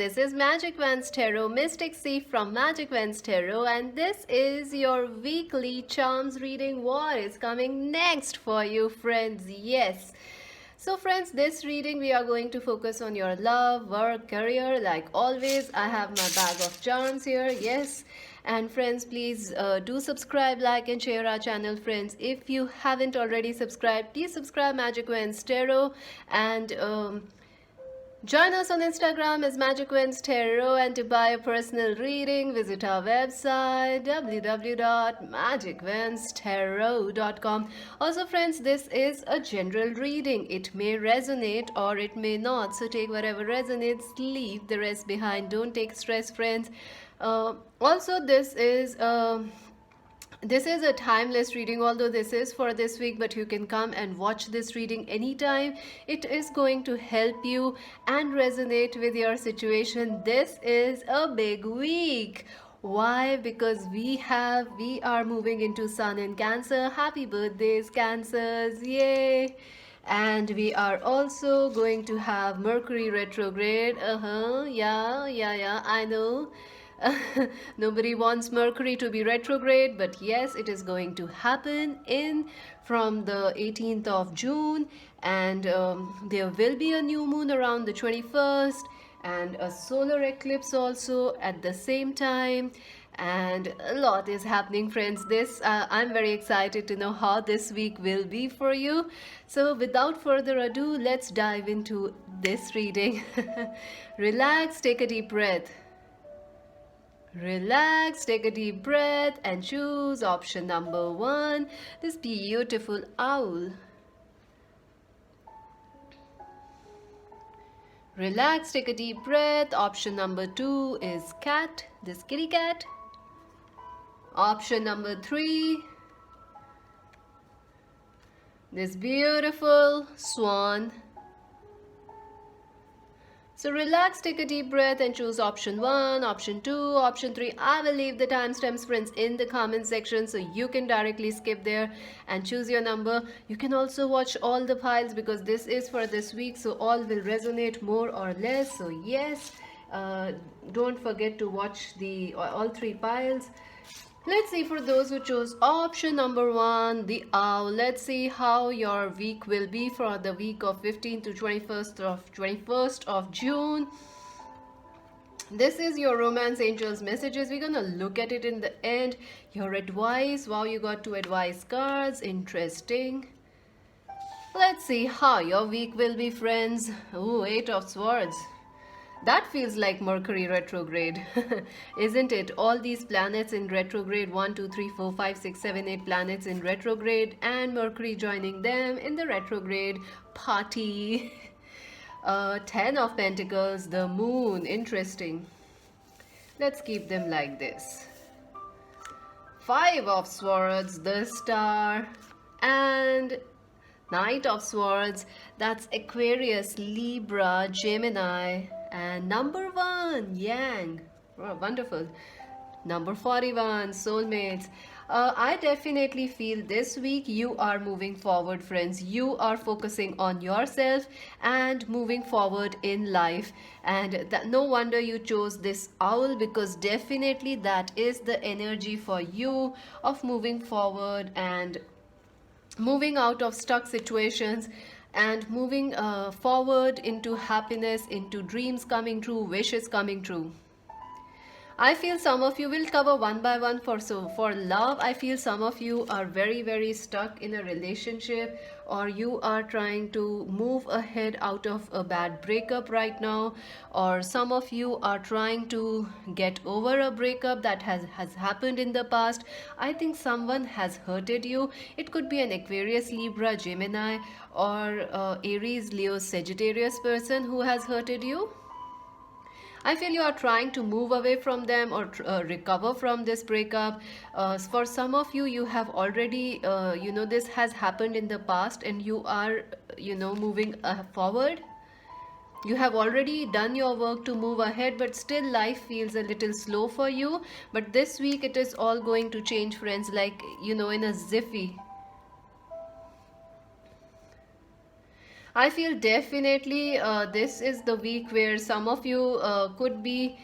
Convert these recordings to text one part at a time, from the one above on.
this is Magic Vans Tarot, Mystic C from Magic Vans Tarot, and this is your weekly charms reading. What is coming next for you, friends? Yes. So friends, this reading we are going to focus on your love, work, career. Like always, I have my bag of charms here. Yes. And friends, please do subscribe, like and share our channel, friends. If you haven't already subscribed, please subscribe Magic Vans Tarot, and join us on Instagram as Magic Vans Tarot, and to buy a personal reading, visit our website www.magicvanstarot.com. Also friends, this is a general reading. It may resonate or it may not. So take whatever resonates, leave the rest behind. Don't take stress, friends. Also, this is a timeless reading, although this is for this week, but you can come and watch this reading anytime. It is going to help you and resonate with your situation. This is a big week. Why? Because we are moving into Sun in Cancer. Happy birthdays, Cancers. Yay. And we are also going to have Mercury retrograde. Yeah, I know. Nobody wants Mercury to be retrograde, but yes, it is going to happen from the 18th of June, and there will be a new moon around the 21st, and a solar eclipse also at the same time. And a lot is happening, friends. I'm very excited to know how this week will be for you. So without further ado, let's dive into this reading. Relax, take a deep breath. Relax, take a deep breath and choose option number 1, this beautiful owl. Relax, take a deep breath. Option number 2 is cat, this kitty cat. Option number 3, this beautiful swan. So relax, take a deep breath and choose option 1, option 2, option 3. I will leave the timestamps, friends, in the comment section, so you can directly skip there and choose your number. You can also watch all the piles because this is for this week, so all will resonate more or less. So yes, don't forget to watch all 3 piles. Let's see, for those who chose option number 1, the owl, let's see how your week will be for the week of 15th to 21st of June. This is your romance angels messages. We're gonna look at it in the end. Your advice. Wow, you got 2 advice cards. Interesting. Let's see how your week will be, friends. Oh, 8 of swords. That feels like Mercury retrograde, isn't it? All these planets in retrograde, 1, 2, 3, 4, 5, 6, 7, 8 planets in retrograde, and Mercury joining them in the retrograde party. 10 of Pentacles, the moon, interesting. Let's keep them like this. 5 of Swords, the star, and Knight of Swords, that's Aquarius, Libra, Gemini, and number 1, Yang. Oh, wonderful. Number 41, soulmates. I definitely feel this week you are moving forward, friends. You are focusing on yourself and moving forward in life. And no wonder you chose this owl, because definitely that is the energy for you of moving forward and moving out of stuck situations and moving forward into happiness, into dreams coming true, wishes coming true. I feel some of you will cover one by one. For love, I feel some of you are very stuck in a relationship, or you are trying to move ahead out of a bad breakup right now, or some of you are trying to get over a breakup that has happened in the past. I think someone has hurted you. It could be an Aquarius, Libra, Gemini, or Aries, Leo, Sagittarius person who has hurted you. I feel you are trying to move away from them or recover from this breakup. For some of you, you have already, this has happened in the past, and you are, moving forward. You have already done your work to move ahead, but still life feels a little slow for you. But this week, it is all going to change, friends, like, in a jiffy. I feel definitely this is the week where some of you could be.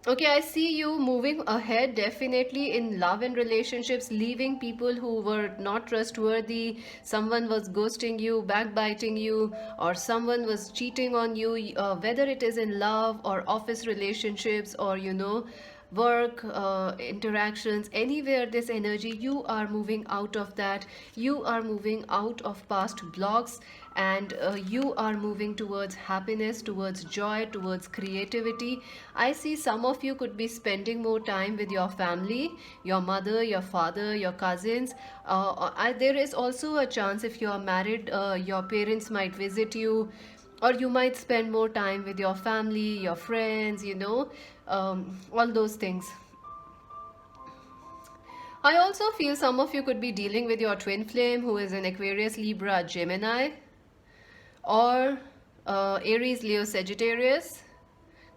Okay, I see you moving ahead definitely in love and relationships, leaving people who were not trustworthy. Someone was ghosting you, backbiting you, or someone was cheating on you, whether it is in love or office relationships or, work interactions, anywhere this energy, you are moving out of that. You are moving out of past blocks, and you are moving towards happiness, towards joy, towards creativity. I see some of you could be spending more time with your family, your mother, your father, your cousins. There is also a chance, if you are married, your parents might visit you, or you might spend more time with your family, your friends, all those things. I also feel some of you could be dealing with your twin flame who is an Aquarius, Libra, Gemini, or Aries, Leo, Sagittarius.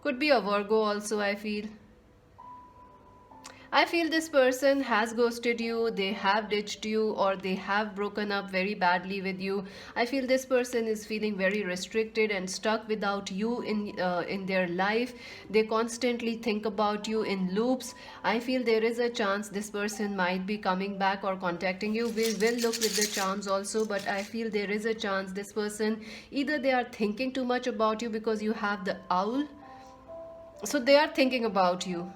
Could be a Virgo also, I feel. I feel this person has ghosted you, they have ditched you, or they have broken up very badly with you. I feel this person is feeling very restricted and stuck without you in their life. They constantly think about you in loops. I feel there is a chance this person might be coming back or contacting you. We will look with the charms also, but I feel there is a chance this person, either they are thinking too much about you because you have the owl, so they are thinking about you.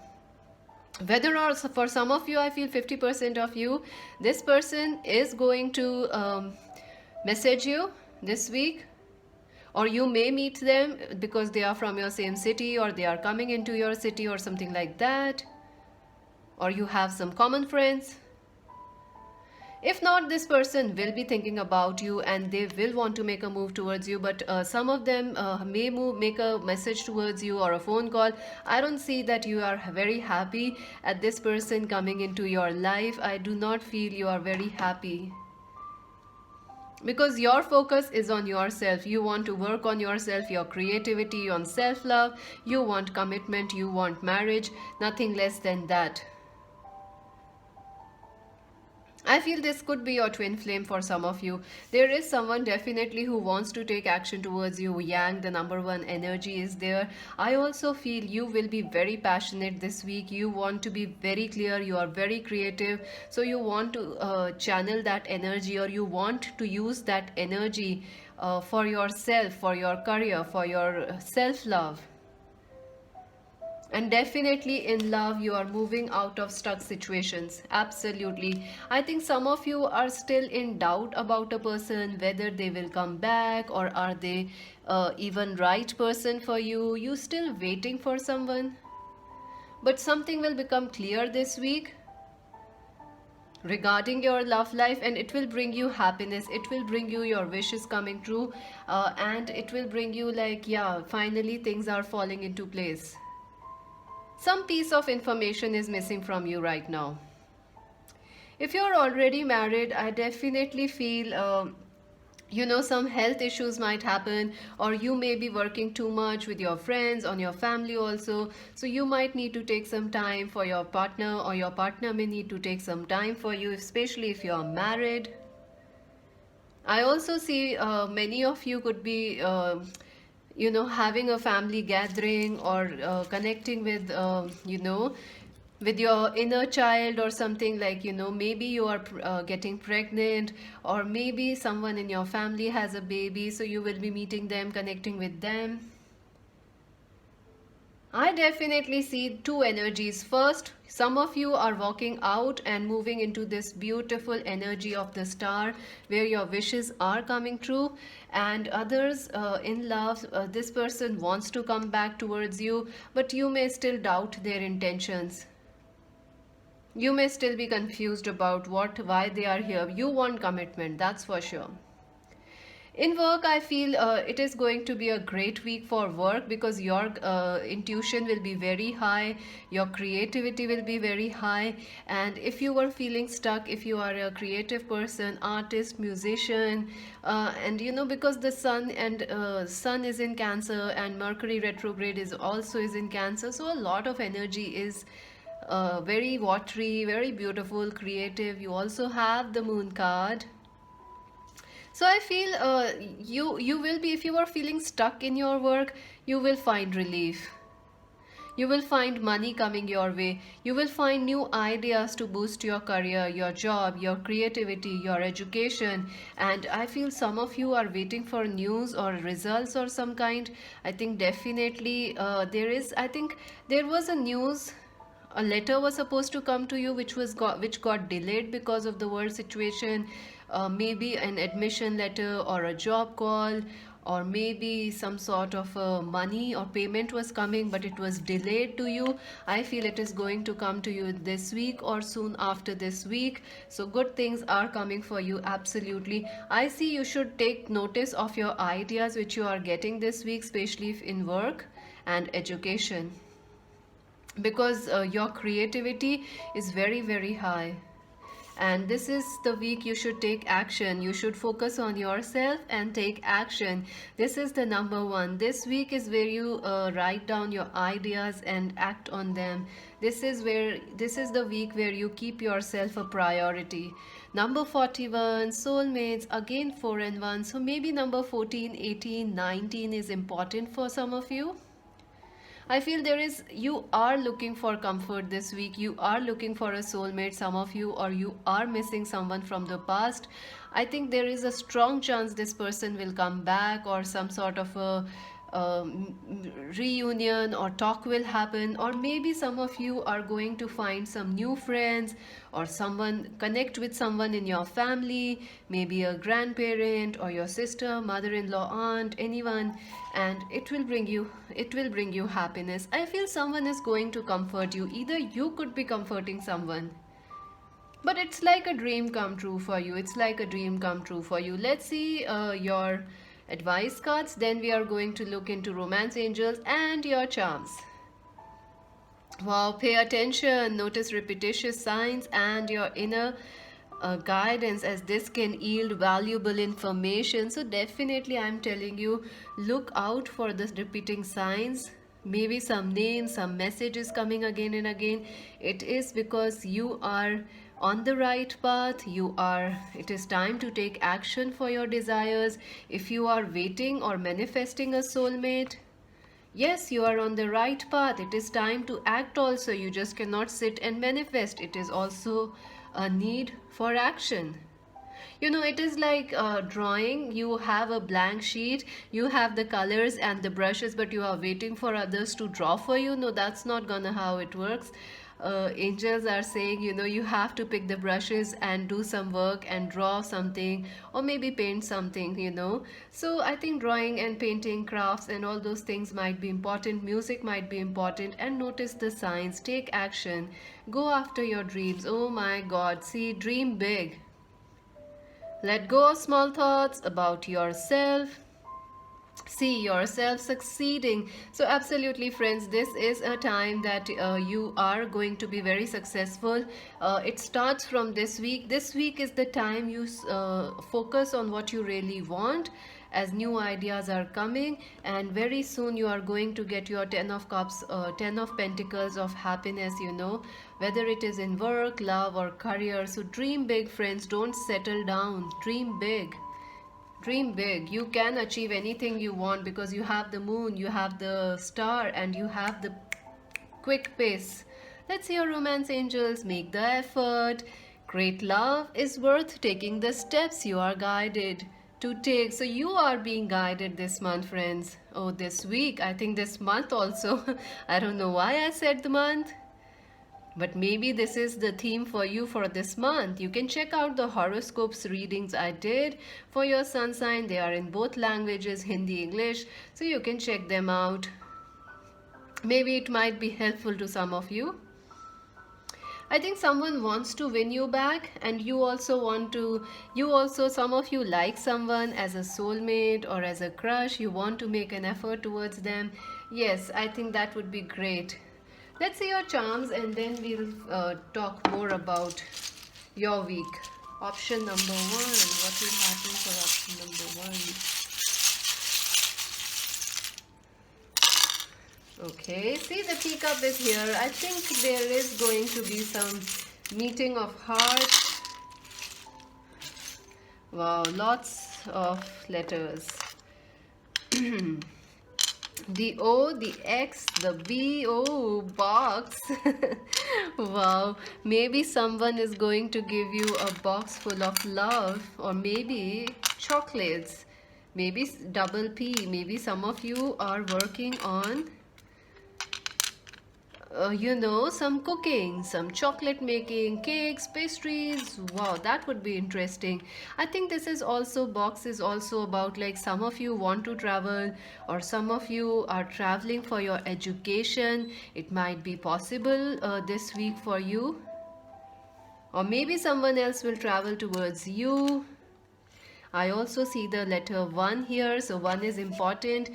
Whether or for some of you, I feel 50% of you, this person is going to message you this week, or you may meet them because they are from your same city, or they are coming into your city, or something like that, or you have some common friends. If not, this person will be thinking about you and they will want to make a move towards you, but some of them may make a message towards you or a phone call. I don't see that you are very happy at this person coming into your life. I do not feel you are very happy, because your focus is on yourself. You want to work on yourself, your creativity, on self-love. You want commitment, you want marriage, nothing less than that. I feel this could be your twin flame for some of you. There is someone definitely who wants to take action towards you. Yang, the number one energy, is there. I also feel you will be very passionate this week. You want to be very clear. You are very creative. So you want to channel that energy, or you want to use that energy for yourself, for your career, for your self-love. And definitely in love, you are moving out of stuck situations. Absolutely. I think some of you are still in doubt about a person, whether they will come back, or are they even right person for you. You still waiting for someone. But something will become clear this week regarding your love life, and it will bring you happiness. It will bring you your wishes coming true, and it will bring you like, yeah, finally things are falling into place. Some piece of information is missing from you right now. If you're already married, I definitely feel some health issues might happen, or you may be working too much with your friends, on your family also, so you might need to take some time for your partner, or your partner may need to take some time for you, especially if you're married. I also see many of you could be having a family gathering, or connecting with with your inner child, or something like, maybe you are getting pregnant, or maybe someone in your family has a baby, so you will be meeting them, connecting with them. I definitely see two energies. First, some of you are walking out and moving into this beautiful energy of the star, where your wishes are coming true, and others in love, this person wants to come back towards you, but you may still doubt their intentions. You may still be confused about why they are here. You want commitment, that's for sure. In work, I feel it is going to be a great week for work, because your intuition will be very high, your creativity will be very high, and if you were feeling stuck, if you are a creative person, artist, musician, and because the sun is in Cancer, and Mercury retrograde is in Cancer, so a lot of energy is very watery, very beautiful, creative. You also have the moon card. So I feel you will be, if you are feeling stuck in your work, you will find relief. You will find money coming your way. You will find new ideas to boost your career, your job, your creativity, your education. And I feel some of you are waiting for news or results or some kind. I think definitely I think there was a news, a letter was supposed to come to you which got delayed because of the world situation. Maybe an admission letter or a job call, or maybe some sort of money or payment was coming but it was delayed to you. I feel it is going to come to you this week or soon after this week. So good things are coming for you, absolutely. I see you should take notice of your ideas which you are getting this week, especially if in work and education, because your creativity is very very high. And this is the week you should take action. You should focus on yourself and take action. This is the number one. This week is where you write down your ideas and act on them. This is the week where you keep yourself a priority. Number 41, soulmates, again 4 and 1. So maybe number 14, 18, 19 is important for some of you. I feel you are looking for comfort this week. You are looking for a soulmate, some of you, or you are missing someone from the past. I think there is a strong chance this person will come back, or some sort of a reunion or talk will happen, or maybe some of you are going to find some new friends, or connect with someone in your family, maybe a grandparent or your sister, mother-in-law, aunt, anyone, and it will bring you happiness. I feel someone is going to comfort you. Either you could be comforting someone, but it's like a dream come true for you. Let's see your advice cards. Then we are going to look into romance angels and your charms. Wow, pay attention, notice repetitious signs and your inner guidance, as this can yield valuable information. So definitely I'm telling you, look out for the repeating signs. Maybe some names, some messages coming again and again. It is because you are on the right path. It is time to take action for your desires. If you are waiting or manifesting a soulmate, yes, you are on the right path. It is time to act also. You just cannot sit and manifest. It is also a need for action. It is like drawing. You have a blank sheet, you have the colors and the brushes, but you are waiting for others to draw for you. No, that's not gonna how it works. Angels are saying, you have to pick the brushes and do some work and draw something, or maybe paint something. So I think drawing and painting, crafts and all those things might be important. Music might be important. And notice the signs, take action, go after your dreams. Oh my God, see, dream big. Let go of small thoughts about yourself. See yourself succeeding. So absolutely, friends, this is a time that you are going to be very successful. It starts from this week. This week is the time you focus on what you really want, as new ideas are coming, and very soon you are going to get your 10 of cups, 10 of pentacles of happiness, whether it is in work, love or career. So dream big, friends. Don't settle down. Dream big. Dream big. You can achieve anything you want, because you have the moon, you have the star, and you have the quick pace. Let's see your romance angels. Make the effort. Great love is worth taking the steps you are guided to take. So you are being guided this month, friends. Oh, this week. I think this month also. I don't know why I said the month, but maybe this is the theme for you for this month. You can check out the horoscopes readings I did for your sun sign. They are in both languages, Hindi, English. So you can check them out. Maybe it might be helpful to some of you. I think someone wants to win you back, and some of you like someone as a soulmate or as a crush. You want to make an effort towards them. Yes, I think that would be great. Let's see your charms, and then we'll talk more about your week. Option number 1. What will happen for option number 1? Okay, see, the teacup is here. I think there is going to be some meeting of hearts. Wow, lots of letters. The O, the X, the B. Oh, box. Wow. Maybe someone is going to give you a box full of love, or maybe chocolates, maybe double P. Maybe some of you are working on some cooking, some chocolate making, cakes, pastries. Wow, that would be interesting. I think this is also, box is also about like some of you want to travel, or some of you are traveling for your education. It might be possible this week for you, or maybe someone else will travel towards you. I also see the letter 1 here, so 1 is important.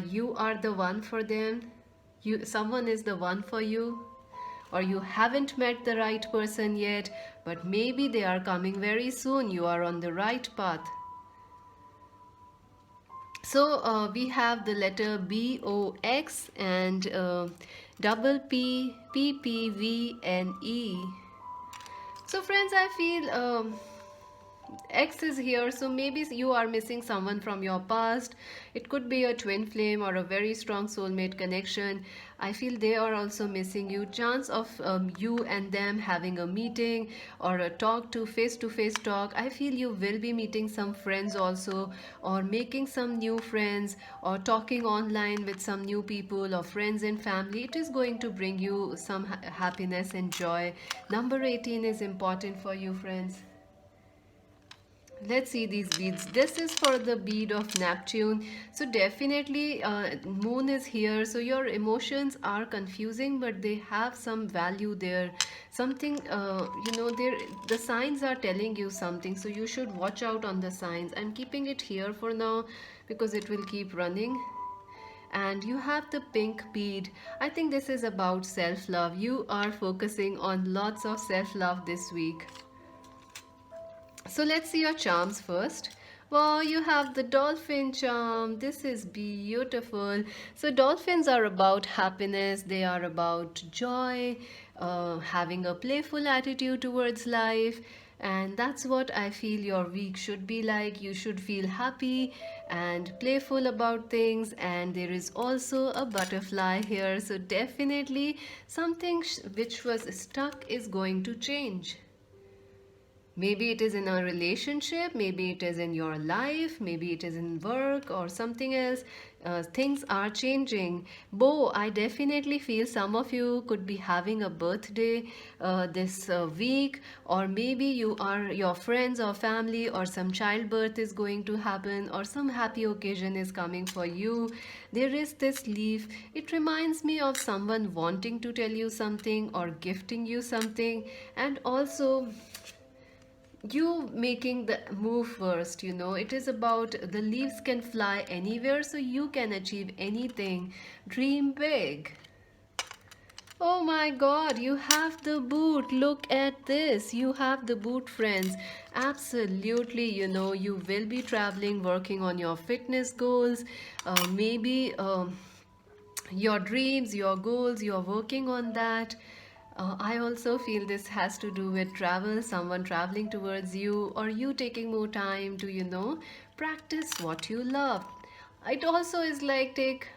You are the one for them. Someone is the one for you, or you haven't met the right person yet, but maybe they are coming very soon. You are on the right path. So we have the letter B, O, X, and double P, P, P, V, and E. So friends, I feel X is here, so maybe you are missing someone from your past. It could be a twin flame or a very strong soulmate connection. I feel they are also missing you. Chance of you and them having a meeting or a talk to face talk. I feel you will be meeting some friends also, or making some new friends, or talking online with some new people or friends and family. It is going to bring you some happiness and joy. Number 18 is important for you, friends. Let's see these beads. This is for the bead of Neptune. So definitely moon is here, so your emotions are confusing, but they have some value there. Something the signs are telling you something, so you should watch out on the signs. I'm keeping it here for now because it will keep running. And you have the pink bead. I think this is about self-love. You are focusing on lots of self-love this week. So let's see your charms first. Wow, you have the dolphin charm. This is beautiful. So dolphins are about happiness. They are about joy, having a playful attitude towards life. And that's what I feel your week should be like. You should feel happy and playful about things. And there is also a butterfly here. So definitely something which was stuck is going to change. Maybe it is in a relationship, maybe it is in your life, maybe it is in work or something else. Things are changing. Bo, I definitely feel some of you could be having a birthday this week, or maybe your friends or family, or some childbirth is going to happen, or some happy occasion is coming for you. There is this leaf. It reminds me of someone wanting to tell you something or gifting you something, and also you making the move first. It is about the leaves can fly anywhere, so you can achieve anything. Dream big. Oh my god, you have the boot. Look at this. You have the boot, friends. Absolutely, you will be traveling, working on your fitness goals, maybe your dreams, your goals, you're working on that. I also feel this has to do with travel, someone traveling towards you, or you taking more time to, practice what you love. It also is like take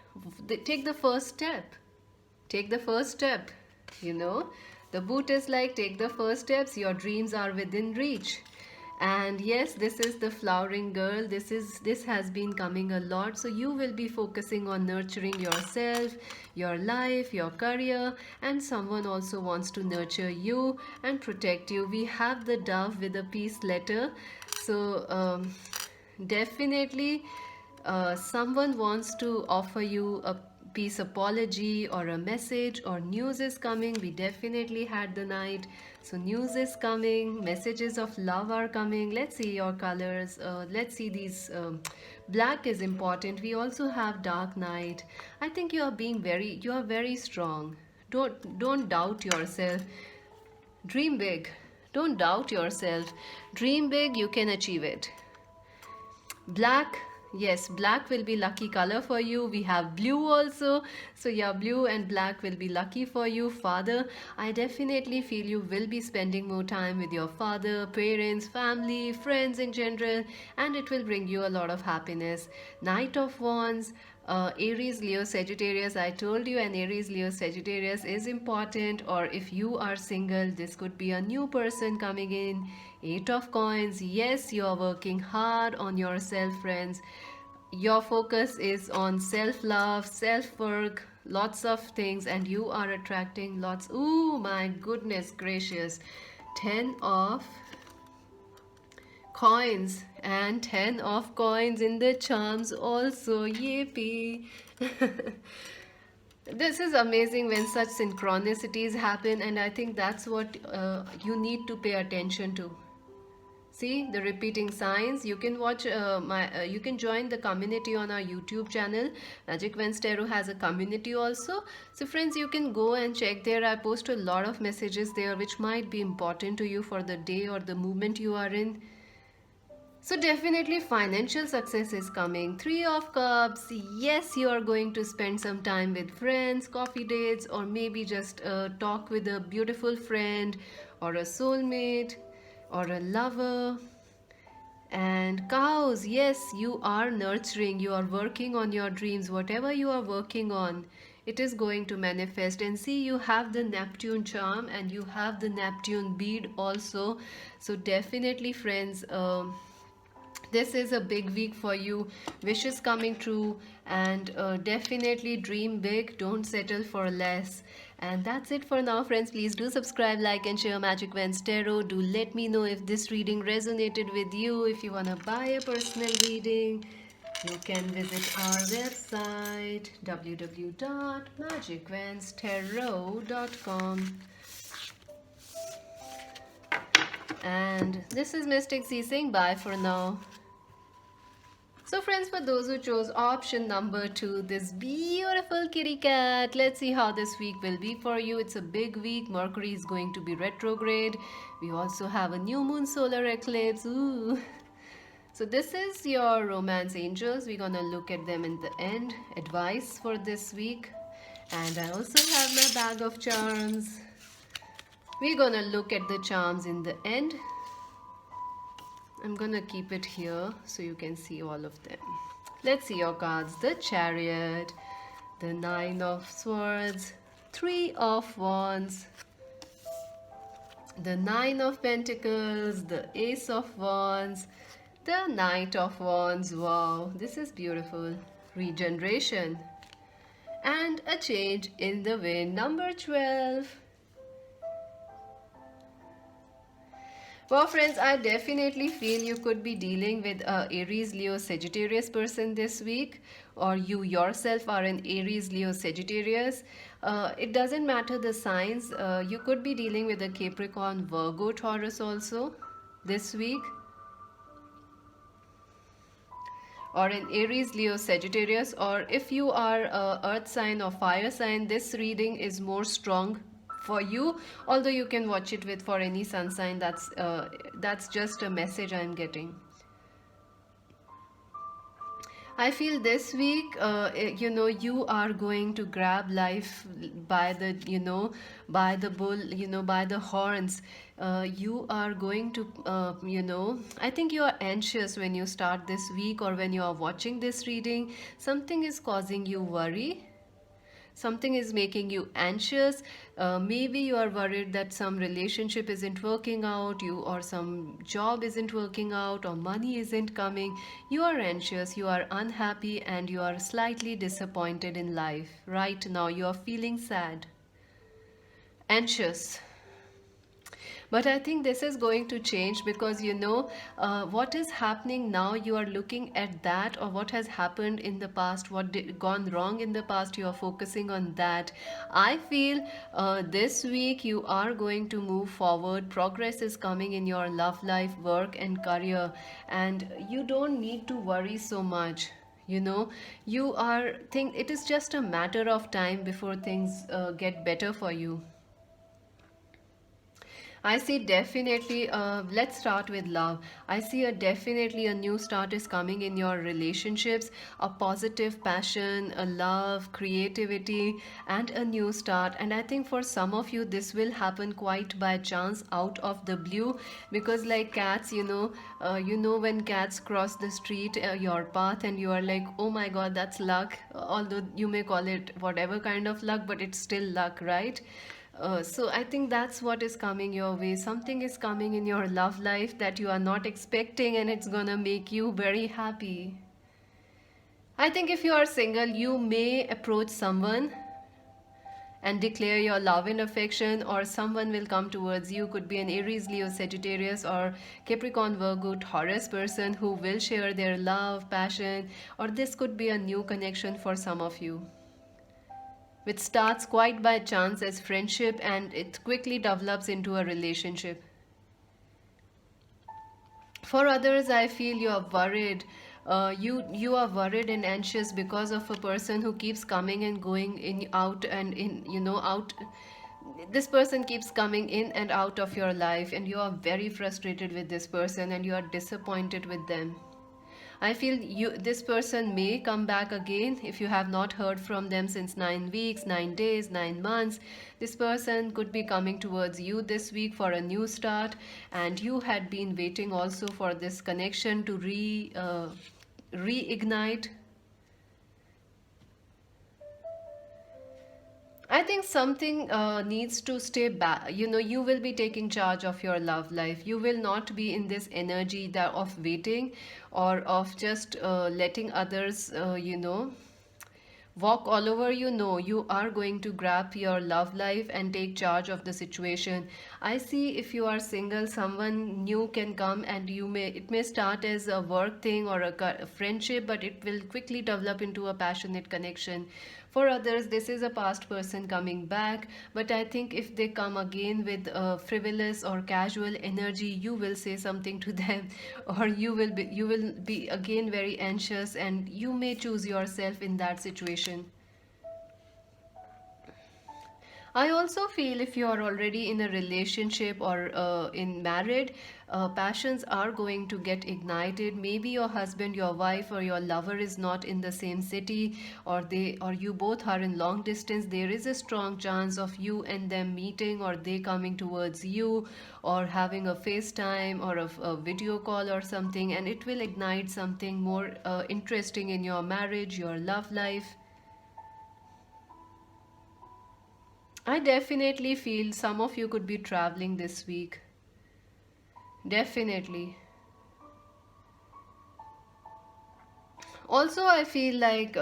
the first step. Take the first step, The boot is like take the first steps, your dreams are within reach. And yes, this is the flowering girl. This has been coming a lot, so you will be focusing on nurturing yourself, your life, your career, and someone also wants to nurture you and protect you. We have the dove with a peace letter, so definitely someone wants to offer you a peace apology or a message, or news is coming. We definitely had the night, so news is coming, messages of love are coming. Let's see your colors. Let's see these. Black is important. We also have dark night. I think you are very strong. Don't doubt yourself. Dream big. Don't doubt yourself. Dream big, you can achieve it. Black, Yes, black will be lucky color for you. We have blue also. So yeah, blue and black will be lucky for you. Father, I definitely feel you will be spending more time with your father, parents, family, friends in general, and it will bring you a lot of happiness. Knight of Wands, Aries, Leo, Sagittarius. I told you an Aries, Leo, Sagittarius is important, or if you are single, this could be a new person coming in. Eight of Coins. Yes, you are working hard on yourself, friends. Your focus is on self love, self work, lots of things, and you are attracting lots. Oh my goodness gracious. 10 of coins and 10 of coins in the charms also. Yippee. This is amazing when such synchronicities happen, and I think that's what you need to pay attention to. See the repeating signs. You can watch you can join the community on our YouTube channel. Magic Vans Tarot has a community also. So friends, you can go and check there. I post a lot of messages there which might be important to you for the day or the movement you are in. So definitely financial success is coming. Three of Cups. Yes, you are going to spend some time with friends, coffee dates, or maybe just talk with a beautiful friend or a soulmate or a lover. And cows, yes, you are nurturing, you are working on your dreams. Whatever you are working on, it is going to manifest. And see, you have the Neptune charm and you have the Neptune bead also. So definitely friends, this is a big week for you. Wishes coming true, and definitely dream big, don't settle for less. And that's it for now, friends. Please do subscribe, like, and share Magic Vans Tarot. Do let me know if this reading resonated with you. If you want to buy a personal reading, you can visit our website www.magicvanstarot.com. And this is Mystic C saying bye for now. So friends, for those who chose option number 2, this beautiful kitty cat, let's see how this week will be for you. It's a big week. Mercury is going to be retrograde. We also have a new moon solar eclipse. Ooh. So this is your romance angels. We're gonna look at them in the end. Advice for this week. And I also have my bag of charms. We're gonna look at the charms in the end. I'm gonna keep it here so you can see all of them. Let's see your cards. The Chariot, the Nine of Swords, Three of Wands, the Nine of Pentacles, the Ace of Wands, the Knight of Wands. Wow, this is beautiful. Regeneration and a change in the wind. Number 12. Well, friends, I definitely feel you could be dealing with a Aries, Leo, Sagittarius person this week, or you yourself are an Aries, Leo, Sagittarius. It doesn't matter the signs. You could be dealing with a Capricorn, Virgo, Taurus also this week, or an Aries, Leo, Sagittarius. Or if you are a earth sign or fire sign, this reading is more strong for you, although you can watch it with for any sun sign. That's just a message I'm getting. I feel this week, you are going to grab life by the, by the bull, by the horns. You are going to, I think you are anxious when you start this week, or when you are watching this reading. Something is causing you worry. Something is making you anxious. Maybe you are worried that some relationship isn't working out, or some job isn't working out, or money isn't coming. You are anxious, you are unhappy, and you are slightly disappointed in life. Right now, you are feeling sad, anxious. But I think this is going to change, because what is happening now, you are looking at that, or what has happened in the past, what did gone wrong in the past, you are focusing on that. I feel this week you are going to move forward. Progress is coming in your love life, work, and career, and you don't need to worry so much. You are think it is just a matter of time before things get better for you. I see definitely, let's start with love. I see a definitely a new start is coming in your relationships, a positive passion, a love, creativity, and a new start. And I think for some of you, this will happen quite by chance out of the blue, because like cats, when cats cross the street, your path, and you are like, oh my God, that's luck. Although you may call it whatever kind of luck, but it's still luck, right? So I think that's what is coming your way. Something is coming in your love life that you are not expecting, and it's gonna make you very happy. I think if you are single, you may approach someone and declare your love and affection, or someone will come towards you. Could be an Aries, Leo, Sagittarius, or Capricorn, Virgo, Taurus person who will share their love, passion, or this could be a new connection for some of you, which starts quite by chance as friendship and it quickly develops into a relationship. For others, I feel you are worried. You are worried and anxious because of a person who keeps coming and going in out and in out. This person keeps coming in and out of your life, and you are very frustrated with this person and you are disappointed with them. I feel this person may come back again if you have not heard from them since 9 weeks, 9 days, 9 months. This person could be coming towards you this week for a new start, and you had been waiting also for this connection to reignite. I think something needs to stay back. You will be taking charge of your love life. You will not be in this energy that of waiting or of just letting others, walk all over you. No, you are going to grab your love life and take charge of the situation. I see if you are single, someone new can come, and it may start as a work thing or a friendship, but it will quickly develop into a passionate connection. For others, this is a past person coming back, but I think if they come again with a frivolous or casual energy, you will say something to them, or you will be again very anxious, and you may choose yourself in that situation. I also feel if you are already in a relationship or in married, passions are going to get ignited. Maybe your husband, your wife, or your lover is not in the same city, or you both are in long distance. There is a strong chance of you and them meeting, or they coming towards you, or having a FaceTime or a video call or something, and it will ignite something more interesting in your marriage, your love life. I definitely feel some of you could be traveling this week. Definitely. Also, I feel like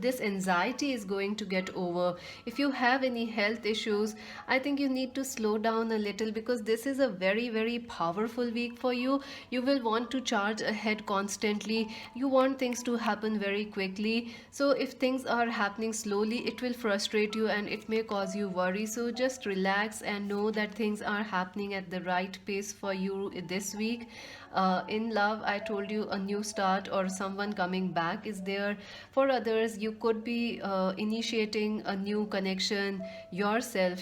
this anxiety is going to get over. If you have any health issues, I think you need to slow down a little, because this is a very very powerful week for you. You will want to charge ahead constantly. You want things to happen very quickly, so if things are happening slowly, it will frustrate you and it may cause you worry. So just relax and know that things are happening at the right pace for you this week. In love, I told you a new start or someone coming back is there. For others, you could be initiating a new connection yourself,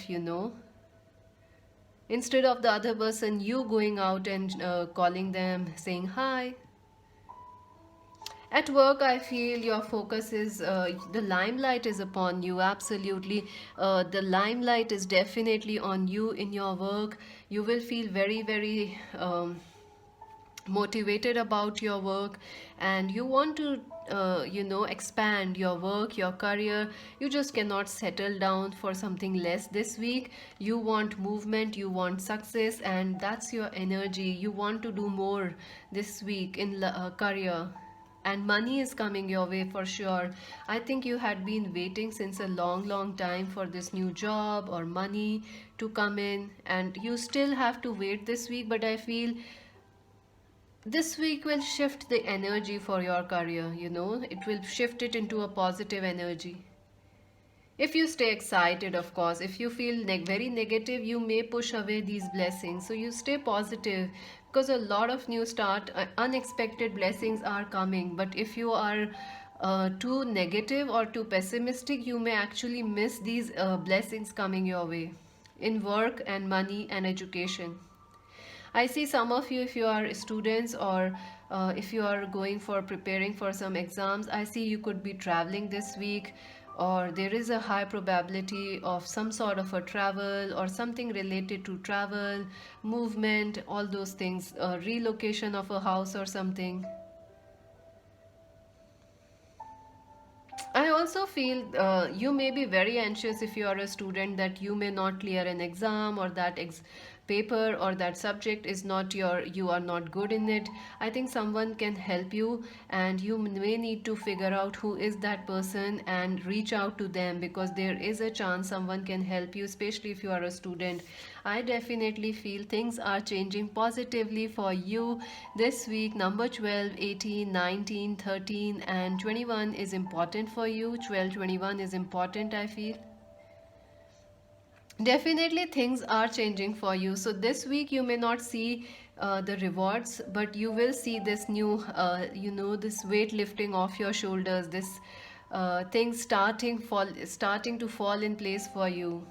instead of the other person, you going out and calling them, saying hi. At work, I feel your focus is the limelight is upon you. Absolutely. The limelight is definitely on you in your work. You will feel very, very motivated about your work, and you want to expand your work, your career. You just cannot settle down for something less this week. You want movement, you want success, and that's your energy. You want to do more this week in career, and money is coming your way for sure. I think you had been waiting since a long long time for this new job or money to come in, and you still have to wait this week, but I feel this week will shift the energy for your career. It will shift it into a positive energy. If you stay excited, of course. If you feel very negative, you may push away these blessings. So you stay positive, because a lot of new start, unexpected blessings are coming. But if you are too negative or too pessimistic, you may actually miss these blessings coming your way. in work and money and education. I see some of you, if you are students or if you are going for preparing for some exams, I see you could be traveling this week, or there is a high probability of some sort of a travel or something related to travel, movement, all those things, relocation of a house or something. I also feel you may be very anxious if you are a student that you may not clear an exam, or that paper or that subject is not you are not good in it. I think someone can help you, and you may need to figure out who is that person and reach out to them, because there is a chance someone can help you, especially if you are a student. I definitely feel things are changing positively for you this week. Number 12, 18, 19, 13, and 21 is important for you. 12, 21 is important, I feel. Definitely things are changing for you. So this week you may not see the rewards, but you will see this new, this weight lifting off your shoulders, this things starting to fall in place for you.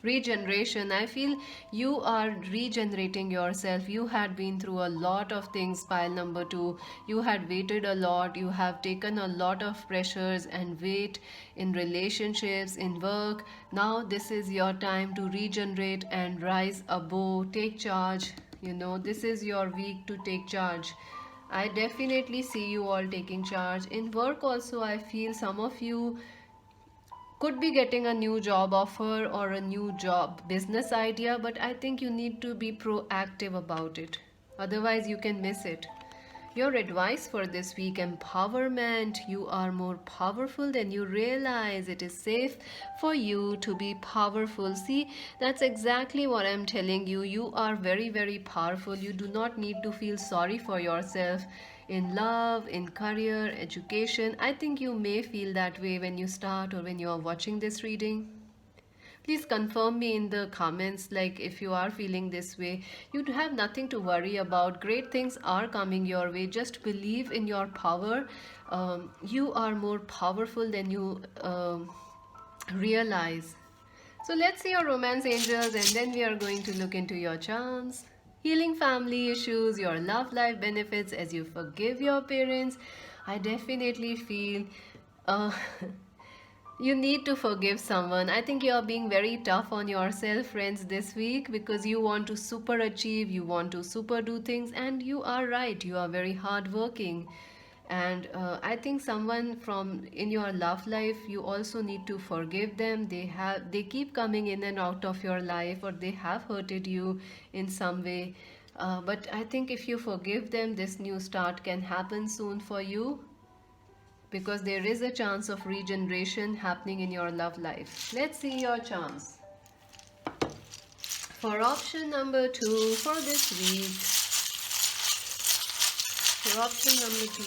Regeneration, I feel you are regenerating yourself. You had been through a lot of things, pile number 2. You had waited a lot, you have taken a lot of pressures and weight in relationships, in work. Now this is your time to regenerate and rise above, take charge. This is your week to take charge. I definitely see you all taking charge. In work also, I feel some of you could be getting a new job offer or a new job business idea, but I think you need to be proactive about it. Otherwise, you can miss it. Your advice for this week: empowerment. You are more powerful than you realize. It is safe for you to be powerful. See, that's exactly what I'm telling you. You are very, very powerful. You do not need to feel sorry for yourself. In love, in career, education, I think you may feel that way when you start or when you are watching this reading. Please confirm me in the comments, like if you are feeling this way. You have nothing to worry about. Great things are coming your way. Just believe in your power. You are more powerful than you realize. So let's see your romance angels, and then we are going to look into your charms. Healing family issues, your love life benefits as you forgive your parents. I definitely feel uh, you need to forgive someone. I think you are being very tough on yourself, friends, this week, because you want to super achieve, you want to super do things, and you are right. You are very hardworking. And I think someone from in your love life, you also need to forgive them. They keep coming in and out of your life, or they have hurted you in some way. But I think if you forgive them, this new start can happen soon for you, because there is a chance of regeneration happening in your love life. Let's see your chance. For option number 2 for this week, for option number 2,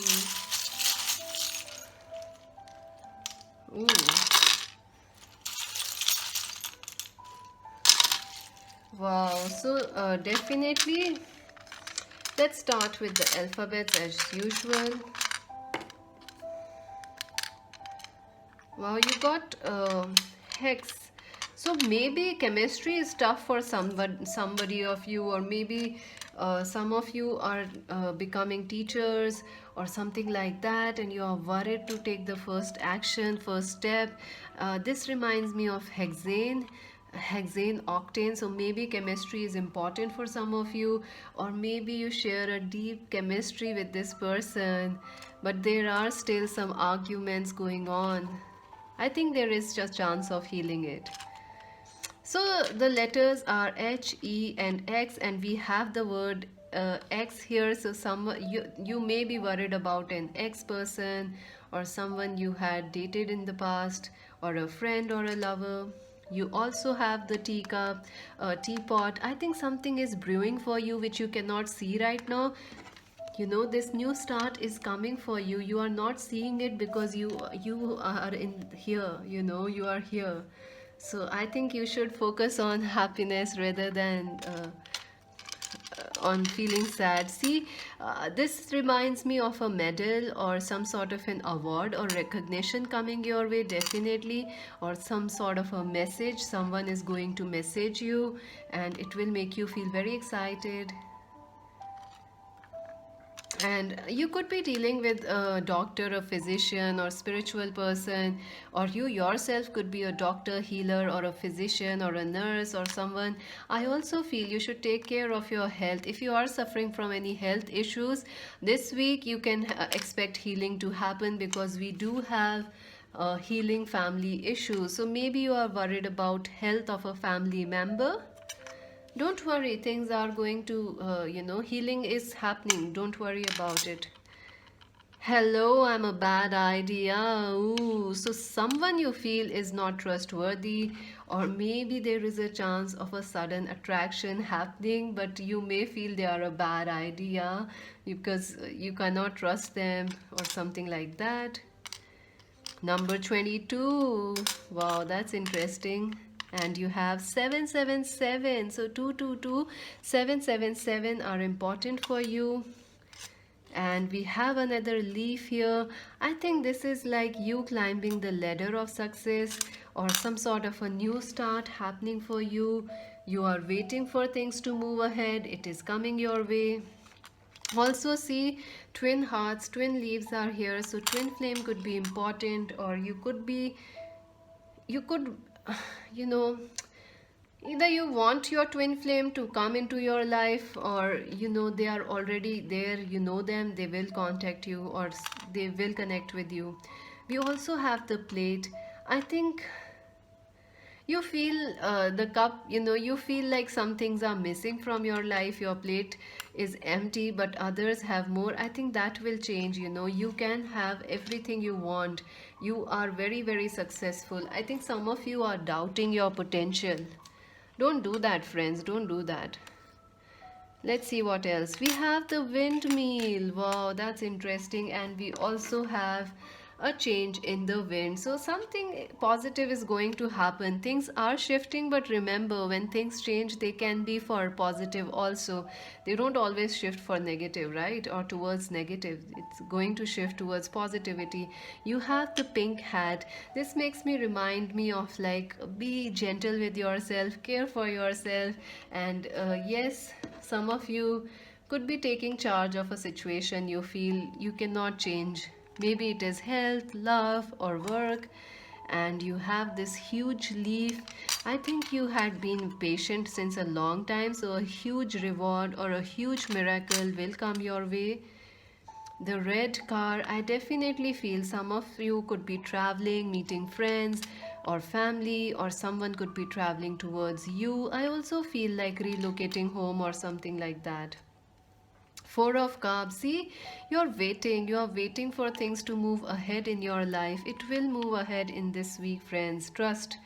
ooh, wow. So definitely, let's start with the alphabets as usual. Wow, you got hex. So maybe chemistry is tough for somebody of you, or maybe some of you are becoming teachers or something like that, and you are worried to take the first action, first step. This reminds me of hexane octane. So maybe chemistry is important for some of you, or maybe you share a deep chemistry with this person, but there are still some arguments going on. I think there is just chance of healing it. So the letters are H, E, and X, and we have the word X here. So you may be worried about an ex person, or someone you had dated in the past, or a friend or a lover. You also have the teacup, teapot. I think something is brewing for you which you cannot see right now. This new start is coming for you. You are not seeing it because you are in here. You are here. So I think you should focus on happiness rather than on feeling sad. See, this reminds me of a medal or some sort of an award or recognition coming your way, definitely, or some sort of a message. Someone is going to message you and it will make you feel very excited. And you could be dealing with a doctor, a physician, or spiritual person, or you yourself could be a doctor, healer, or a physician, or a nurse, or someone. I also feel you should take care of your health. If you are suffering from any health issues, this week you can expect healing to happen, because we do have healing family issues. So maybe you are worried about health of a family member. Don't worry, things are going to, healing is happening. Don't worry about it. Hello, I'm a bad idea. Ooh, so someone you feel is not trustworthy, or maybe there is a chance of a sudden attraction happening, but you may feel they are a bad idea because you cannot trust them, or something like that. Number 22. Wow, that's interesting. And you have 777. So 222, 777 are important for you. And we have another leaf here. I think this is like you climbing the ladder of success, or some sort of a new start happening for you. You are waiting for things to move ahead. It is coming your way. Also see twin hearts, twin leaves are here, so twin flame could be important, or you could you know, either you want your twin flame to come into your life, or they are already there, you know them, they will contact you, or they will connect with you. We also have the plate. I think you feel the cup, you feel like some things are missing from your life. Your plate is empty, but others have more. I think that will change. You can have everything you want. You are very, very successful. I think some of you are doubting your potential. Don't do that, friends. Don't do that. Let's see what else. We have the windmill. Wow, that's interesting. And we also have a change in the wind. So something positive is going to happen. Things are shifting, but remember, when things change, they can be for positive also. They don't always shift for negative, right? Or towards negative. It's going to shift towards positivity. You have the pink hat. This makes me remind me of, like, be gentle with yourself, care for yourself. And yes, some of you could be taking charge of a situation you feel you cannot change. Maybe it is health, love, or work. And you have this huge leaf. I think you had been patient since a long time, so a huge reward or a huge miracle will come your way. The red car, I definitely feel some of you could be traveling, meeting friends or family, or someone could be traveling towards you. I also feel like relocating home or something like that. Four of Cups. See, you're waiting for things to move ahead in your life. It will move ahead in this week, friends. Trust.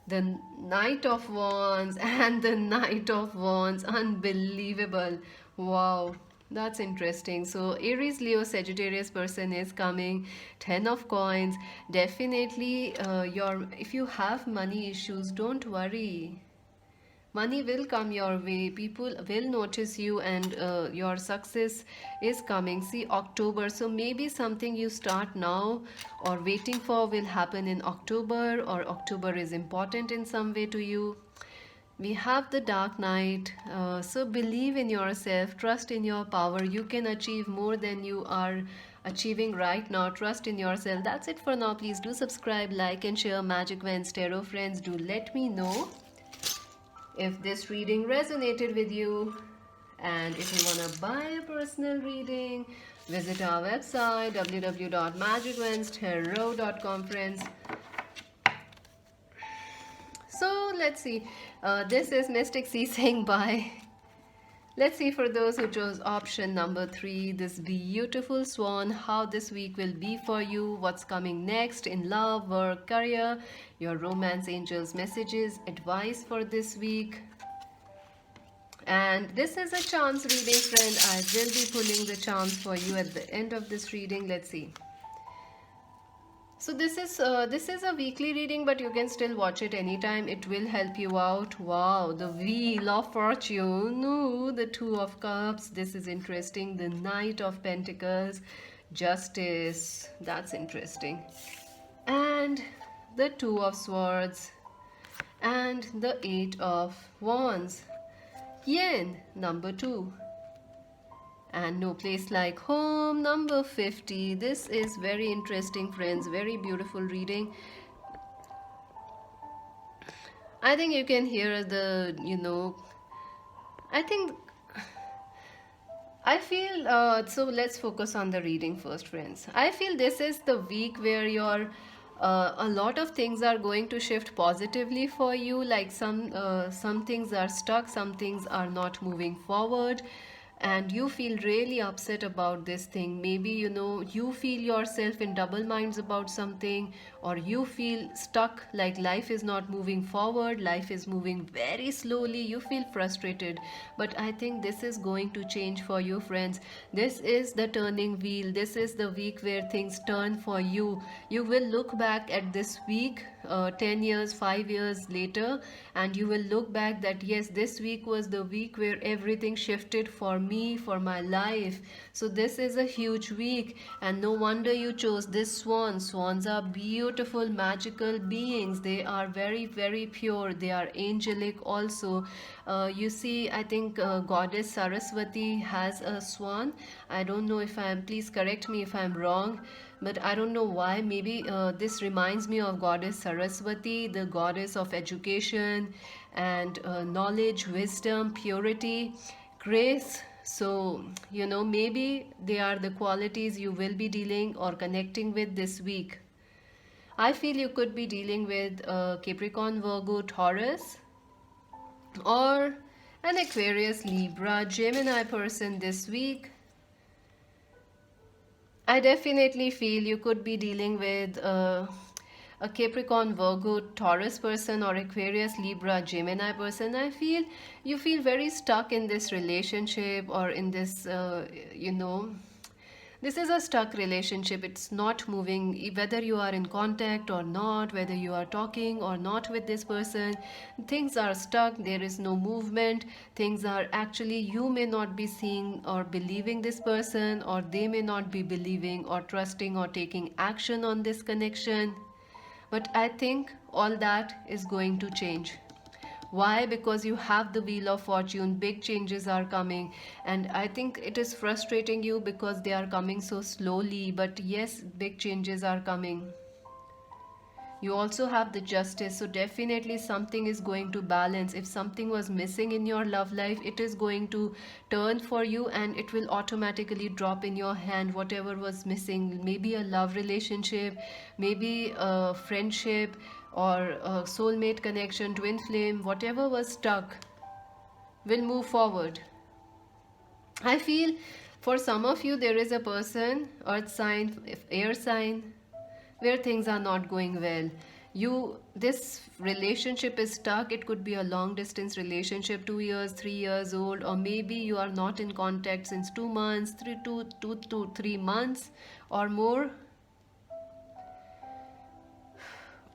The Knight of Wands and the Knight of Wands. Unbelievable. Wow. That's interesting. So Aries, Leo, Sagittarius person is coming. 10 of Coins. Definitely, if you have money issues, don't worry. Money will come your way. People will notice you, and your success is coming. See, October. So maybe something you start now or waiting for will happen in October, or October is important in some way to you. We have the Dark Knight. So believe in yourself, trust in your power. You can achieve more than you are achieving right now. Trust in yourself. That's it for now. Please do subscribe, like, and share. Magic Vans Tarot friends, do let me know if this reading resonated with you. And if you want to buy a personal reading, visit our website www.magicvancetarot.com, friends. So let's see. This is Mystic C saying bye. Let's see, for those who chose option number 3, this beautiful swan, how this week will be for you, what's coming next in love, work, career, your romance angels messages, advice for this week. And this is a chance reading, friend. I will be pulling the chance for you at the end of this reading. Let's see. So this is a weekly reading, but you can still watch it anytime. It will help you out. Wow, the Wheel of Fortune. Ooh, the Two of Cups. This is interesting. The Knight of Pentacles. Justice. That's interesting. And the Two of Swords. And the Eight of Wands. Yin, number 2. And No Place Like Home, number 50. This is very interesting, friends. Very beautiful reading. I think you can hear I think, I feel, so let's focus on the reading first, friends. I feel this is the week where a lot of things are going to shift positively for you. Like some things are stuck, some things are not moving forward, and you feel really upset about this thing. Maybe you feel yourself in double minds about something, or you feel stuck, like life is not moving forward, life is moving very slowly, you feel frustrated. But I think this is going to change for you, friends. This is the turning wheel. This is the week where things turn for you. You will look back at this week 10 years, 5 years later, and you will look back that yes, this week was the week where everything shifted for me, for my life. So this is a huge week, and no wonder you chose this swan. Swans are beautiful, magical beings. They are very, very pure. They are angelic also. You see, I think goddess Saraswati has a swan. I don't know if please correct me if I'm wrong, but I don't know why. Maybe this reminds me of goddess Saraswati, the goddess of education and knowledge, wisdom, purity, grace. So, maybe they are the qualities you will be dealing or connecting with this week. I feel you could be dealing with Capricorn, Virgo, Taurus, or an Aquarius, Libra, Gemini person this week. I definitely feel you could be dealing with a Capricorn, Virgo, Taurus person, or Aquarius, Libra, Gemini person. I feel you feel very stuck in this relationship, or in this, this is a stuck relationship. It's not moving, whether you are in contact or not, whether you are talking or not with this person. Things are stuck. There is no movement. Things are actually, you may not be seeing or believing this person, or they may not be believing or trusting or taking action on this connection. But I think all that is going to change. Why? Because you have the Wheel of Fortune. Big changes are coming, and I think it is frustrating you because they are coming so slowly. But yes, big changes are coming. You also have the Justice, so definitely something is going to balance. If something was missing in your love life, it is going to turn for you, and it will automatically drop in your hand. Whatever was missing, maybe a love relationship, maybe a friendship, or a soulmate connection, twin flame, whatever was stuck will move forward. I feel for some of you there is a person, earth sign, air sign, where things are not going well. This relationship is stuck. It could be a long distance relationship, 2 years, 3 years old, or maybe you are not in contact since 2 months, 2 to 3 months or more.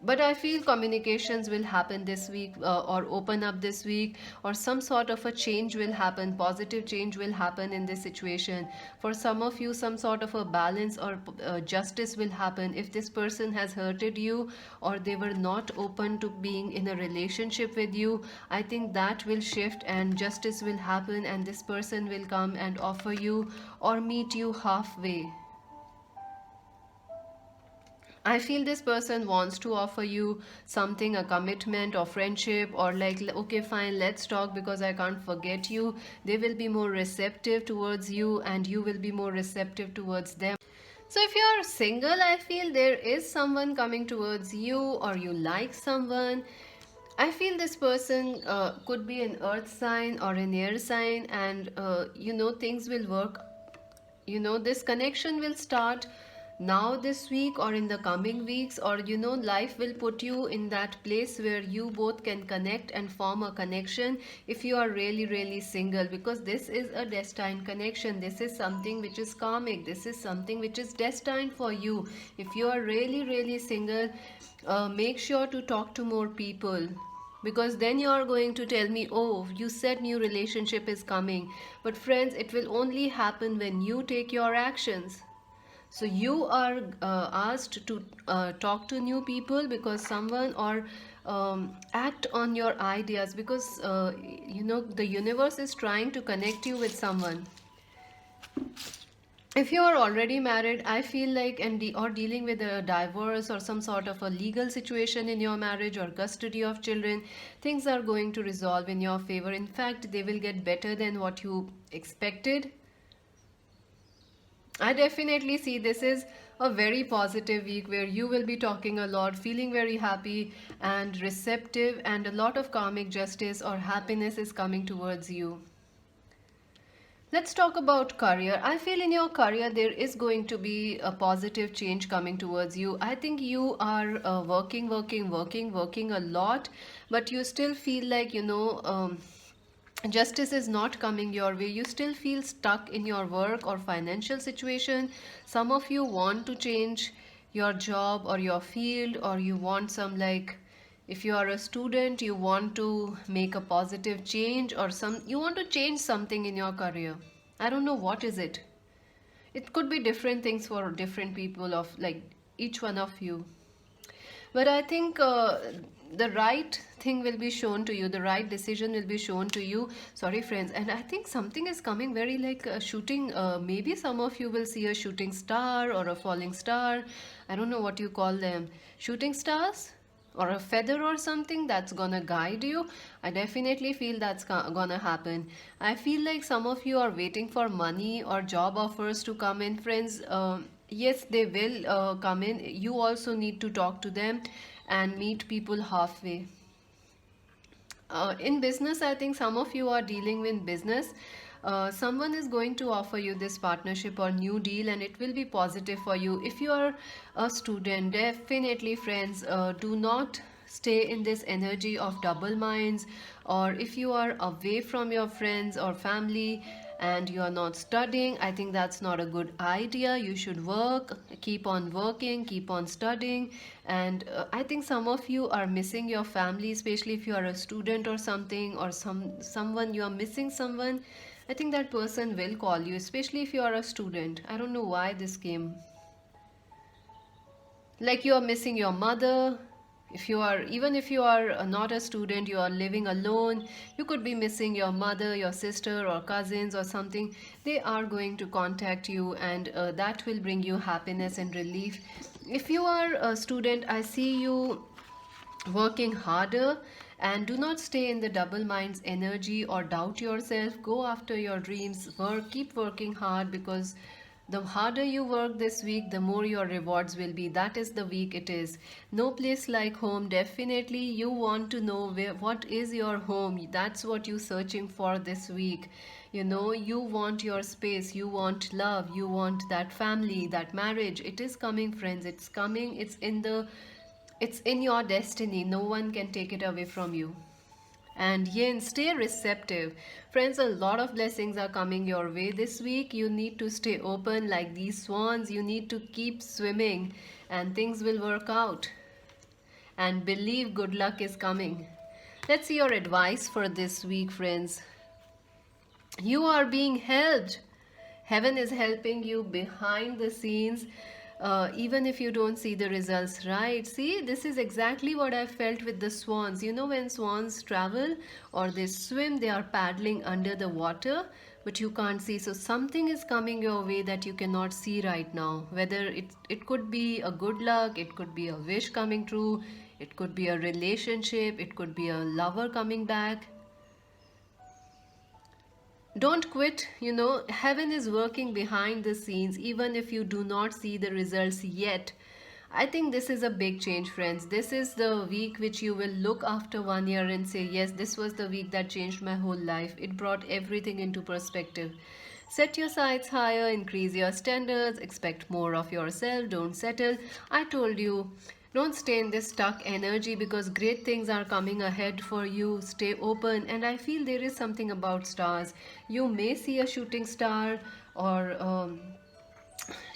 But I feel communications will happen this week, or open up this week, or some sort of a change will happen, positive change will happen in this situation. For some of you, some sort of a balance or justice will happen. If this person has hurted you, or they were not open to being in a relationship with you, I think that will shift and justice will happen, and this person will come and offer you or meet you halfway. I feel this person wants to offer you something, a commitment or friendship, or like, okay, fine, let's talk because I can't forget you. They will be more receptive towards you, and you will be more receptive towards them. So if you're single, I feel there is someone coming towards you, or you like someone. I feel this person could be an earth sign or an air sign, and things will work. This connection will start now this week or in the coming weeks, or life will put you in that place where you both can connect and form a connection if you are really really single, because this is a destined connection. This is something which is karmic. This is something which is destined for you. If you are really really single, make sure to talk to more people, because then you are going to tell me, oh, you said new relationship is coming. But friends, it will only happen when you take your actions. So you are asked to talk to new people, because someone, or act on your ideas, because the universe is trying to connect you with someone. If you are already married, I feel like, or dealing with a divorce or some sort of a legal situation in your marriage, or custody of children, things are going to resolve in your favor. In fact, they will get better than what you expected. I definitely see this is a very positive week where you will be talking a lot, feeling very happy and receptive, and a lot of karmic justice or happiness is coming towards you. Let's talk about career. I feel in your career there is going to be a positive change coming towards you. I think you are working a lot, but you still feel like, justice is not coming your way. You still feel stuck in your work or financial situation. Some of you want to change your job or your field, or you want some, like, if you are a student, you want to make a positive change, or you want to change something in your career. I don't know what is it. It could be different things for different people, of like each one of you. But I think the right thing will be shown to you, the right decision will be shown to you. Sorry friends. And I think something is coming very like a shooting, maybe some of you will see a shooting star or a falling star. I don't know what you call them, shooting stars or a feather or something that's gonna guide you. I definitely feel that's gonna happen. I feel like some of you are waiting for money or job offers to come in, friends. Yes, they will come in. You also need to talk to them and meet people halfway. In business, I think some of you are dealing with business. Someone is going to offer you this partnership or new deal, and it will be positive for you. If you are a student, definitely friends, do not stay in this energy of double minds. Or if you are away from your friends or family and you are not studying, I think that's not a good idea. You should work, keep on working, keep on studying. And I think some of you are missing your family, especially if you are a student or something, or someone you are missing someone. I think that person will call you, especially if you are a student. I don't know why this came. Like you are missing your mother. If you are, even if you are not a student, you are living alone, you could be missing your mother, your sister or cousins or something. They are going to contact you, and that will bring you happiness and relief. If you are a student, I see you working harder, and do not stay in the double minds energy or doubt yourself. Go after your dreams, keep working hard, because the harder you work this week, the more your rewards will be. That is the week it is. No place like home. Definitely you want to know what is your home. That's what you're searching for this week. You want your space, you want love, you want that family, that marriage. It is coming, friends. It's coming. It's in your destiny. No one can take it away from you. And yin, stay receptive. Friends, a lot of blessings are coming your way this week. You need to stay open like these swans. You need to keep swimming, and things will work out. And believe good luck is coming. Let's see your advice for this week, friends. You are being helped. Heaven is helping you behind the scenes. Even if you don't see the results, right? See, this is exactly what I felt with the swans. When swans travel or they swim, they are paddling under the water, but you can't see. So something is coming your way that you cannot see right now. Whether it could be a good luck, it could be a wish coming true, it could be a relationship, it could be a lover coming back. Don't quit. Heaven is working behind the scenes, even if you do not see the results yet. I think this is a big change, friends. This is the week which you will look after 1 year and say, yes, this was the week that changed my whole life. It brought everything into perspective. Set your sights higher, increase your standards, expect more of yourself, don't settle. I told you, don't stay in this stuck energy because great things are coming ahead for you. Stay open, and I feel there is something about stars. You may see a shooting star, or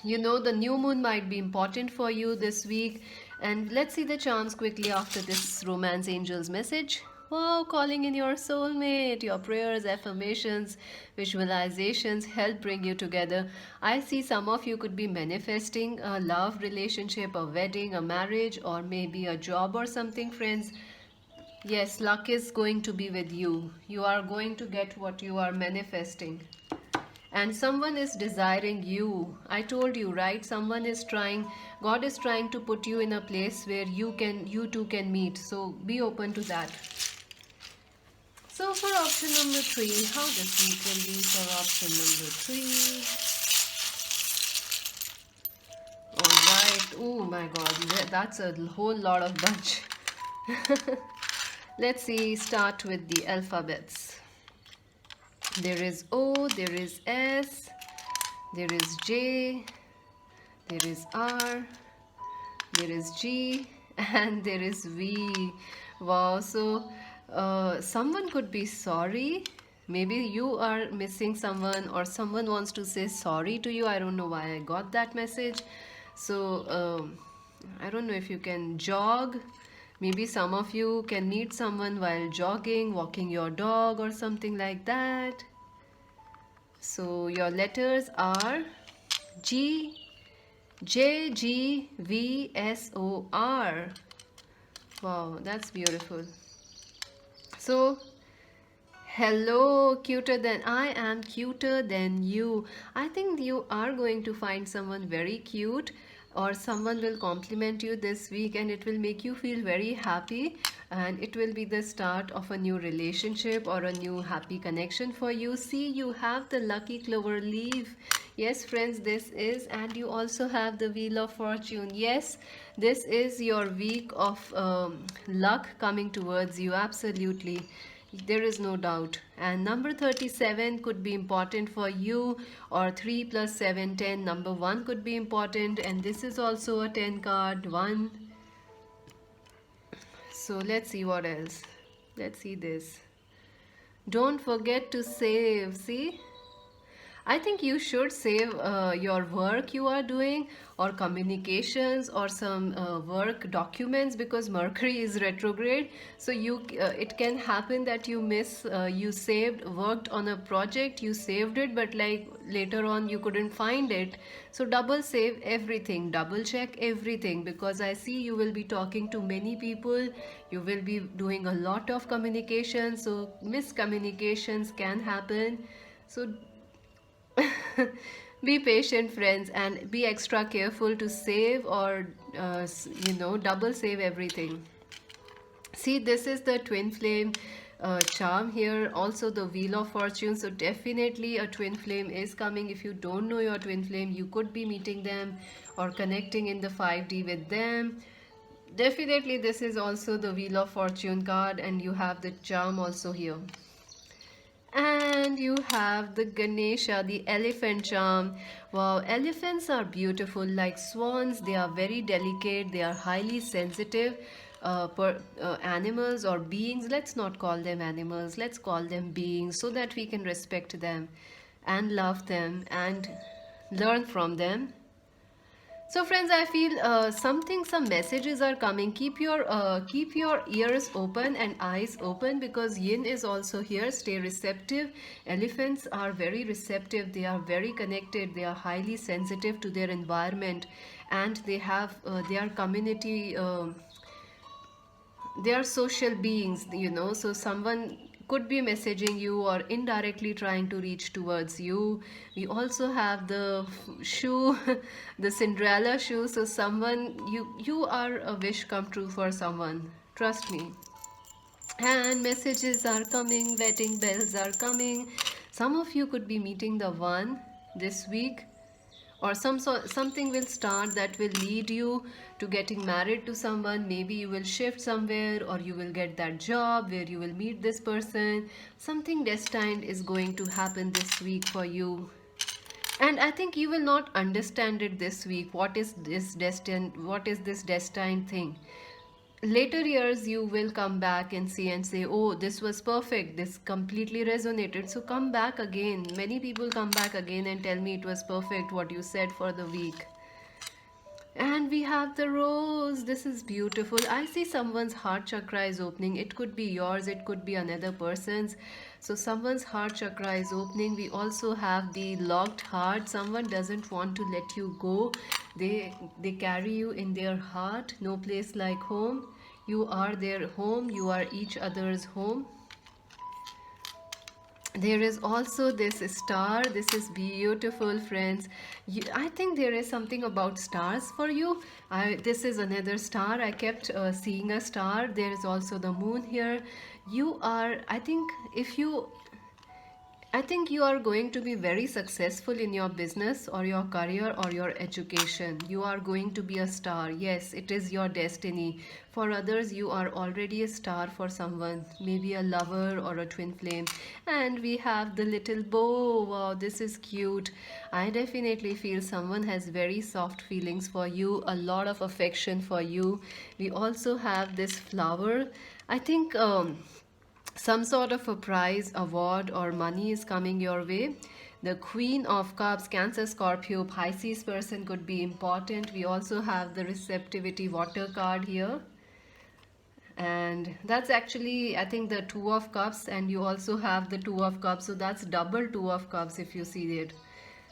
the new moon might be important for you this week. And let's see the charms quickly after this romance angel's message. Wow, calling in your soulmate. Your prayers, affirmations, visualizations help bring you together. I see some of you could be manifesting a love relationship, a wedding, a marriage, or maybe a job or something, friends. Yes, luck is going to be with you. You are going to get what you are manifesting, and someone is desiring you. I told you, right? Someone is trying, God is trying to put you in a place where you two can meet, so be open to that. So for option number 3, how this week will be for option number 3? All right. Oh my god, that's a whole lot of bunch. Let's see, start with the alphabets. There is O, there is S, there is J, there is R, there is G, and there is V. Wow, so someone could be sorry. Maybe you are missing someone, or someone wants to say sorry to you. I don't know why I got that message. So I don't know if you can jog. Maybe some of you can meet someone while jogging, walking your dog, or something like that. So your letters are G, J, G, V, S, O, R. Wow, that's beautiful. So, hello, cuter than I am cuter than you. I think you are going to find someone very cute, or someone will compliment you this week, and it will make you feel very happy, and it will be the start of a new relationship or a new happy connection for you. See, you have the lucky clover leaf. Yes, friends, this is, and you also have the wheel of fortune. Yes, this is your week of luck coming towards you. Absolutely, there is no doubt. And number 37 could be important for you, or 3 plus 7, 10. Number 1 could be important, and this is also a 10 card, 1. So let's see what else. Let's see this. Don't forget to save. See, I think you should save your work you are doing, or communications, or some work documents, because Mercury is retrograde. So it can happen that you you worked on a project, you saved it, but like later on you couldn't find it. So double save everything, double check everything, because I see you will be talking to many people, you will be doing a lot of communication, so miscommunications can happen. So be patient, friends, and be extra careful to save, or double save everything. See, this is the twin flame charm here, also the wheel of fortune. So definitely a twin flame is coming. If you don't know your twin flame, you could be meeting them or connecting in the 5D with them. Definitely this is also the wheel of fortune card, and you have the charm also here. And you have the Ganesha, the elephant charm. Wow, elephants are beautiful like swans. They are very delicate. They are highly sensitive animals or beings. Let's not call them animals. Let's call them beings, so that we can respect them and love them and learn from them. So friends, I feel some messages are coming. Keep your ears open and eyes open, because yin is also here. Stay receptive. Elephants are very receptive. They are very connected. They are highly sensitive to their environment, and they have their community. They are social beings, so someone could be messaging you or indirectly trying to reach towards you. We also have the shoe, the Cinderella shoe. So someone, you are a wish come true for someone, trust me. And messages are coming, wedding bells are coming. Some of you could be meeting the one this week, or something will start that will lead you to getting married to someone. Maybe you will shift somewhere, or you will get that job where you will meet this person. Something destined is going to happen this week for you. And I think you will not understand it this week. What is this destined thing? Later years you will come back and see and say, oh, this was perfect, this completely resonated, so come back again. Many people come back again and tell me it was perfect what you said for the week. And we have the rose. This is beautiful. I see someone's heart chakra is opening. It could be yours, it could be another person's. So someone's heart chakra is opening. We also have the locked heart. Someone doesn't want to let you go. They carry you in their heart. No place like home. You are their home. You are each other's home. There is also this star. This is beautiful, friends. I think there is something about stars for you. This is another star. I kept seeing a star. There is also the moon here. You are, I think you are going to be very successful in your business or your career or your education. You are going to be a star. Yes, it is your destiny. For others, you are already a star for someone, maybe a lover or a twin flame. And we have the little bow. Wow, this is cute. I definitely feel someone has very soft feelings for you, a lot of affection for you. We also have this flower. I think some sort of a prize, award, or money is coming your way. The Queen of Cups, Cancer, Scorpio, Pisces person could be important. We also have the receptivity water card here. And that's actually, I think, the Two of Cups, and you also have the Two of Cups. So that's double Two of Cups if you see it.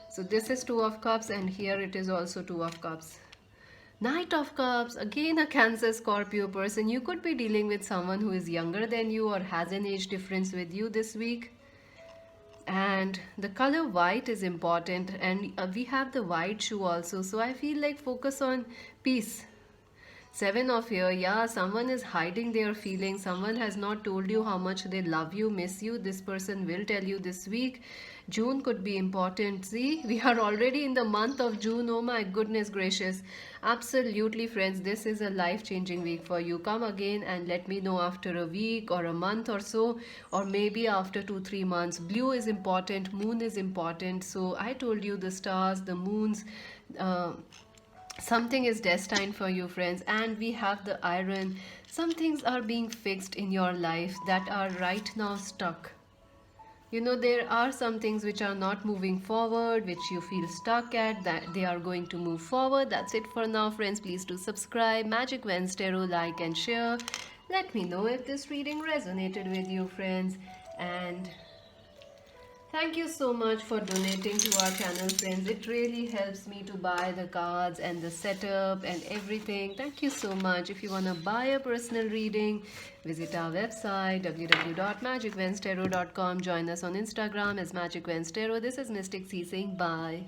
So this is Two of Cups, and here it is also Two of Cups. Knight of Cups, again a Cancer Scorpio person. You could be dealing with someone who is younger than you or has an age difference with you this week. And the color white is important, and we have the white shoe also. So I feel like focus on peace. Seven of here, yeah, someone is hiding their feelings. Someone has not told you how much they love you, miss you. This person will tell you this week. June could be important. See, we are already in the month of June. Oh my goodness gracious. Absolutely, friends, this is a life-changing week for you. Come again and let me know after a week or a month or so, or maybe after 2-3 months. Blue is important, moon is important. So I told you the stars, the moons, something is destined for you, friends. And we have the iron. Some things are being fixed in your life that are right now stuck. You know, there are some things which are not moving forward, which you feel stuck at, that they are going to move forward. That's it for now, friends. Please do subscribe, Magic Wednesday, like and share. Let me know if this reading resonated with you, friends. And thank you so much for donating to our channel, friends. It really helps me to buy the cards and the setup and everything. Thank you so much. If you want to buy a personal reading, visit our website www.magicwednestarot.com. Join us on Instagram as Magic Wednesday. This is Mystic C saying bye.